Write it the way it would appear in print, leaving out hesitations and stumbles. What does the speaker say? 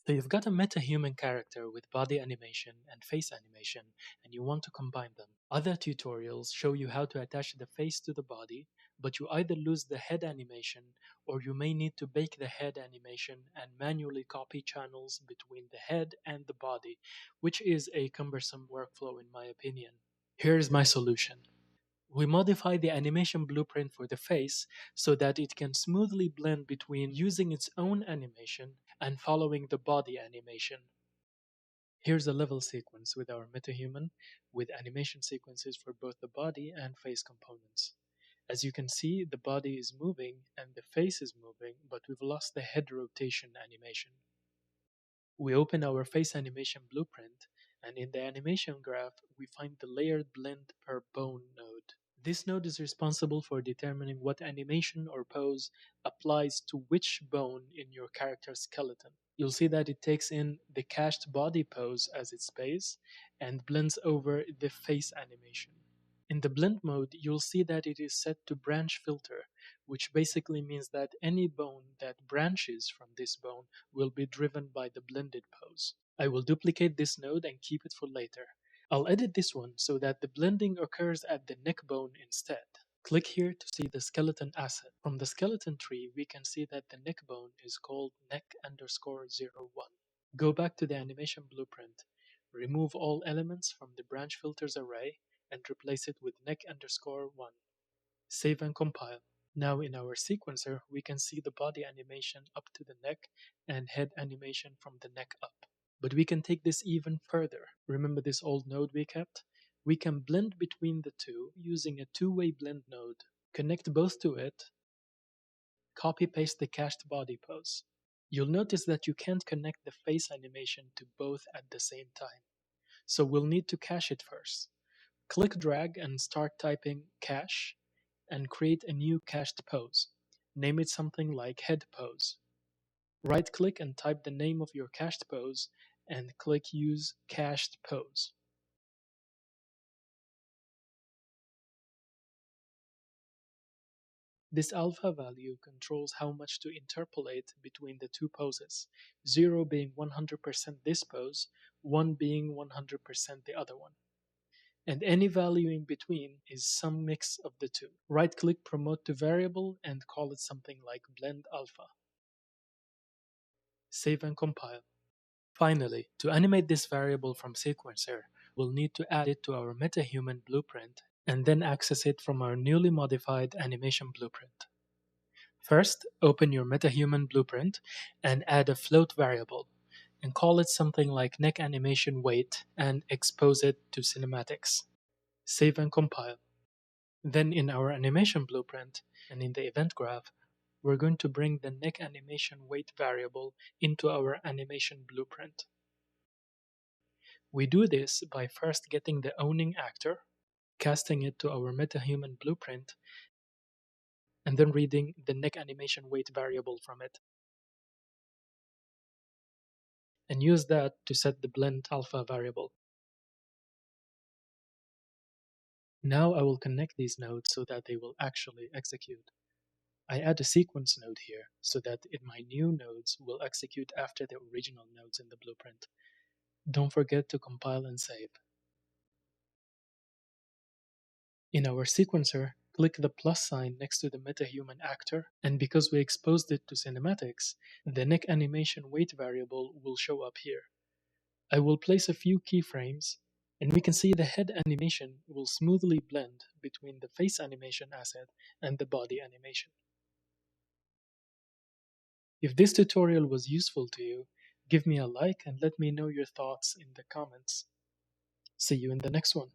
So you've got a metahuman character with body animation and face animation, and you want to combine them. Other tutorials show you how to attach the face to the body, but you either lose the head animation or you may need to bake the head animation and manually copy channels between the head and the body, which is a cumbersome workflow in my opinion. Here's my solution. We modify the animation blueprint for the face so that it can smoothly blend between using its own animation and following the body animation. Here's a level sequence with our metahuman with animation sequences for both the body and face components. As you can see, the body is moving and the face is moving, but we've lost the head rotation animation. We open our face animation blueprint, and in the animation graph, we find the layered blend per bone node. This node is responsible for determining what animation or pose applies to which bone in your character's skeleton. You'll see that it takes in the cached body pose as its base and blends over the face animation. In the blend mode, you'll see that it is set to branch filter, which basically means that any bone that branches from this bone will be driven by the blended pose. I will duplicate this node and keep it for later. I'll edit this one so that the blending occurs at the neck bone instead. Click here to see the skeleton asset. From the skeleton tree, we can see that the neck bone is called neck_01. Go back to the animation blueprint, remove all elements from the branch filters array, and replace it with neck_1. Save and compile. Now in our sequencer, we can see the body animation up to the neck and head animation from the neck up. But we can take this even further. Remember this old node we kept? We can blend between the two using a two-way blend node. Connect both to it, copy-paste the cached body pose. You'll notice that you can't connect the face animation to both at the same time. So we'll need to cache it first. Click drag and start typing cache and create a new cached pose. Name it something like head pose. Right click and type the name of your cached pose and click use cached pose. This alpha value controls how much to interpolate between the two poses, 0 being 100% this pose, 1 being 100% the other one. And any value in between is some mix of the two. Right click promote to variable and call it something like blend alpha. Save and compile. Finally, to animate this variable from sequencer, we'll need to add it to our metahuman blueprint and then access it from our newly modified animation blueprint. First, open your metahuman blueprint and add a float variable and call it something like neck animation weight and expose it to cinematics. Save and compile. Then in our animation blueprint and in the event graph, we're going to bring the neck animation weight variable into our animation blueprint. We do this by first getting the owning actor, casting it to our metahuman blueprint, and then reading the neck animation weight variable from it. And use that to set the blend alpha variable. Now I will connect these nodes so that they will actually execute. I add a sequence node here so that my new nodes will execute after the original nodes in the blueprint. Don't forget to compile and save. In our sequencer, click the plus sign next to the metahuman actor, and because we exposed it to cinematics, the neck animation weight variable will show up here. I will place a few keyframes, and we can see the head animation will smoothly blend between the face animation asset and the body animation. If this tutorial was useful to you, give me a like and let me know your thoughts in the comments. See you in the next one.